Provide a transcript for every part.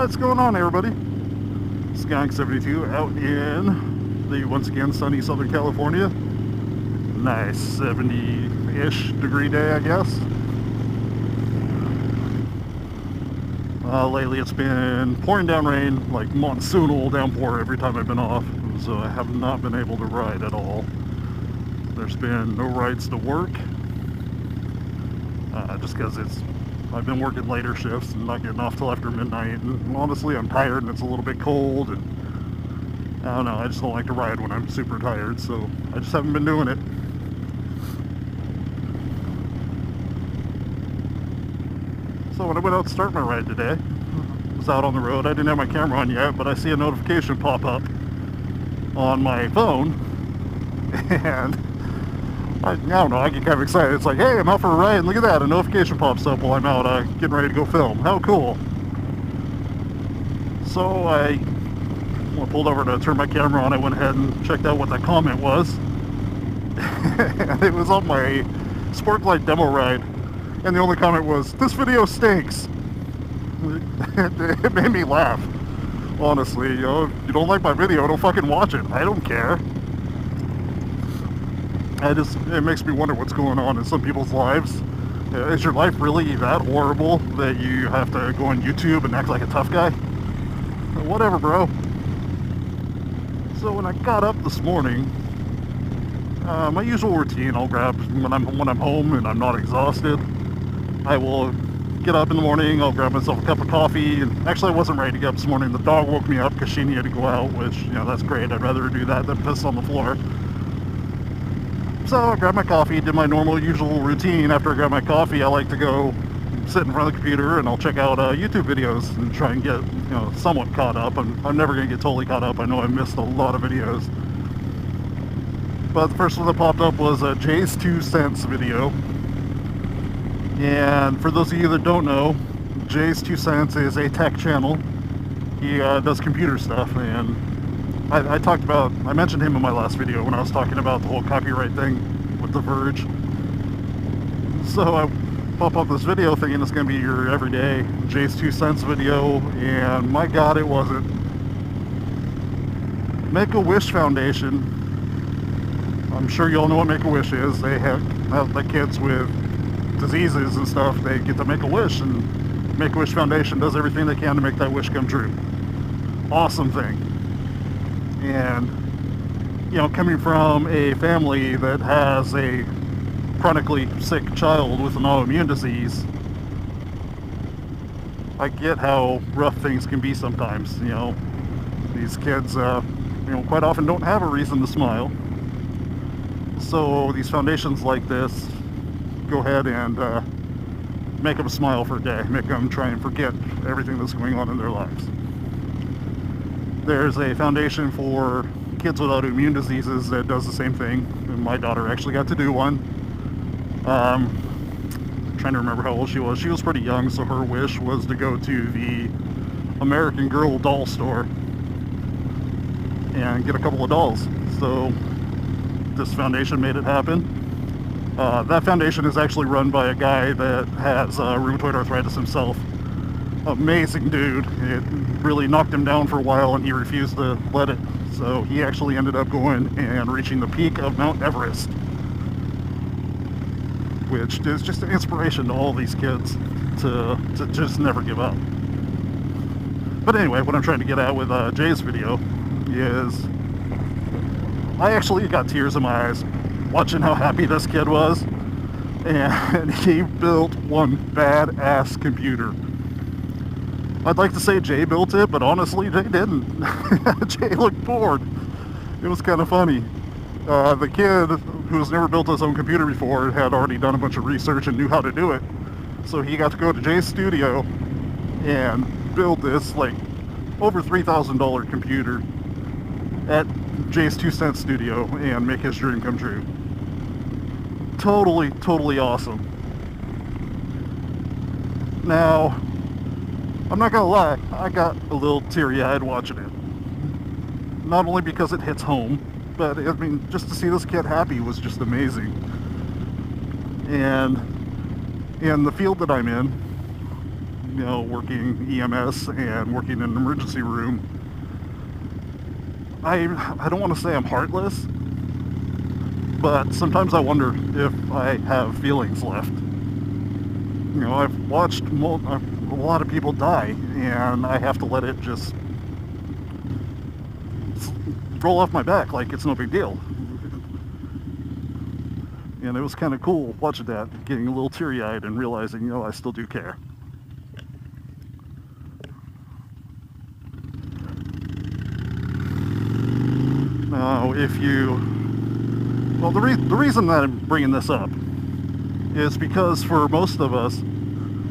What's going on, everybody? Skunk72 out in the once again sunny Southern California. Nice 70-ish degree day, I guess. Lately it's been pouring down rain, like monsoonal downpour every time I've been off, so I have not been able to ride at all. There's been no rides to work, just because I've been working later shifts and not getting off till after midnight, and honestly I'm tired and it's a little bit cold, and I don't know, I just don't like to ride when I'm super tired, so I just haven't been doing it. So when I went out to start my ride today, I was out on the road. I didn't have my camera on yet, but I see a notification pop up on my phone, and I don't know, I get kind of excited. It's like, hey, I'm out for a ride, and look at that, a notification pops up while I'm out getting ready to go film. How cool. So when I pulled over to turn my camera on, I went ahead and checked out what that comment was. And it was on my Sportlight demo ride. And the only comment was, this video stinks. It made me laugh. Honestly, you know, if you don't like my video, don't fucking watch it. I don't care. It makes me wonder what's going on in some people's lives. Is your life really that horrible that you have to go on YouTube and act like a tough guy? Whatever, bro. So when I got up this morning, my usual routine, I'll grab when I'm home and I'm not exhausted. I will get up in the morning, I'll grab myself a cup of coffee, and actually I wasn't ready to get up this morning. The dog woke me up because she needed to go out, which, you know, that's great. I'd rather do that than piss on the floor. So I grabbed my coffee, did my normal usual routine. After I grab my coffee, I like to go sit in front of the computer and I'll check out YouTube videos and try and get, you know, somewhat caught up. I'm never going to get totally caught up. I know I missed a lot of videos. But the first one that popped up was a Jayztwocents video. And for those of you that don't know, Jayztwocents is a tech channel. He does computer stuff, and I mentioned him in my last video when I was talking about the whole copyright thing with The Verge. So I pop up this video thinking it's going to be your everyday Jayztwocents video, and my god, it wasn't. Make-A-Wish Foundation, I'm sure you all know what Make-A-Wish is. They have the kids with diseases and stuff, they get to make a wish, and Make-A-Wish Foundation does everything they can to make that wish come true. Awesome thing. And, you know, coming from a family that has a chronically sick child with an autoimmune disease, I get how rough things can be sometimes. You know, these kids, you know, quite often don't have a reason to smile. So these foundations like this go ahead and make them smile for a day, make them try and forget everything that's going on in their lives. There's a foundation for kids with autoimmune diseases that does the same thing, and my daughter actually got to do one. I'm trying to remember how old she was. She was pretty young, so her wish was to go to the American Girl doll store and get a couple of dolls. So this foundation made it happen. That foundation is actually run by a guy that has rheumatoid arthritis himself. Amazing dude. It really knocked him down for a while and he refused to let it. So he actually ended up going and reaching the peak of Mount Everest, which is just an inspiration to all these kids to just never give up. But anyway, what I'm trying to get at with Jay's video is I actually got tears in my eyes watching how happy this kid was, and he built one badass computer. I'd like to say Jay built it, but honestly Jay didn't. Jay looked bored. It was kind of funny. The kid, who's never built his own computer before, had already done a bunch of research and knew how to do it, so he got to go to Jay's studio and build this like over $3,000 computer at Jayztwocents studio and make his dream come true. Totally awesome. Now, I'm not gonna lie, I got a little teary-eyed watching it. Not only because it hits home, but I mean, just to see this kid happy was just amazing. And in the field that I'm in, you know, working EMS and working in an emergency room, I don't want to say I'm heartless, but sometimes I wonder if I have feelings left. You know, I've watched a lot of people die, and I have to let it just roll off my back like it's no big deal. And it was kind of cool watching that, getting a little teary-eyed and realizing, you know, I still do care. Now, well, the reason that I'm bringing this up is because for most of us,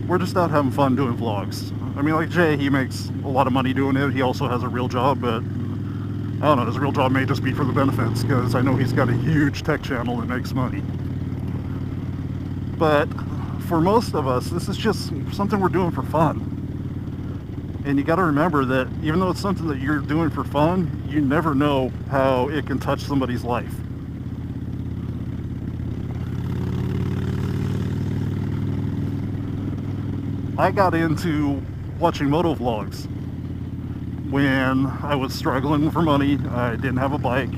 we're just out having fun doing vlogs. I mean, like Jay, he makes a lot of money doing it. He also has a real job, but I don't know, his real job may just be for the benefits, because I know he's got a huge tech channel that makes money. But for most of us, this is just something we're doing for fun. And you got to remember that even though it's something that you're doing for fun, you never know how it can touch somebody's life. I got into watching motovlogs when I was struggling for money. I didn't have a bike.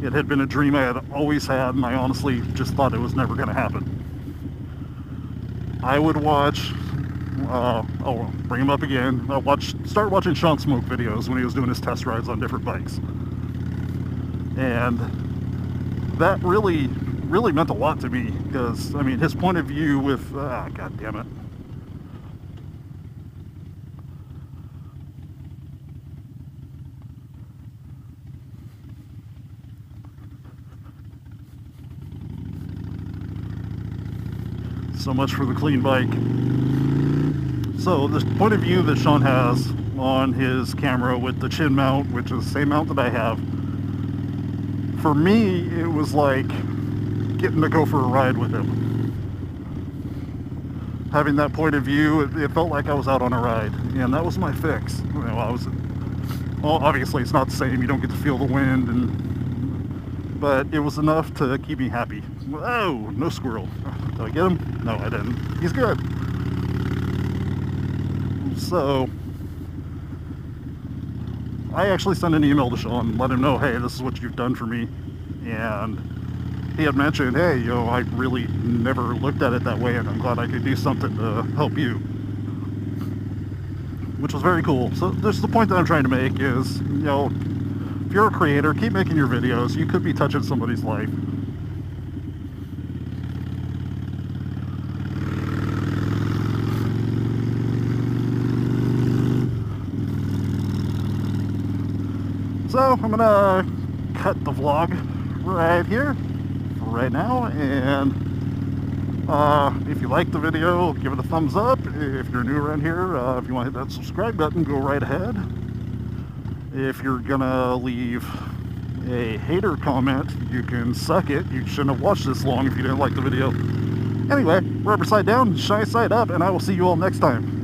It had been a dream I had always had, and I honestly just thought it was never going to happen. I would watch, I'll bring him up again, start watching Sean Smoke videos when he was doing his test rides on different bikes. And that really meant a lot to me, because, I mean, his point of view with, god damn it. So much for the clean bike. So the point of view that Sean has on his camera with the chin mount, which is the same mount that I have, for me it was like getting to go for a ride with him. Having that point of view, it felt like I was out on a ride, and that was my fix. You know, well, obviously it's not the same, you don't get to feel the wind, but it was enough to keep me happy. Oh, no squirrel. Did I get him? No, I didn't. He's good. So, I actually sent an email to Sean and let him know, hey, this is what you've done for me. And he had mentioned, hey, you know, I really never looked at it that way, and I'm glad I could do something to help you. Which was very cool. So, this is the point that I'm trying to make is, you know, if you're a creator, keep making your videos. You could be touching somebody's life. So I'm gonna cut the vlog right here for right now, and if you like the video, give it a thumbs up. If you're new around here, if you want to hit that subscribe button, go right ahead. If you're gonna leave a hater comment, you can suck it. You shouldn't have watched this long if you didn't like the video. Anyway, rubber side down, shine side up, and I will see you all next time.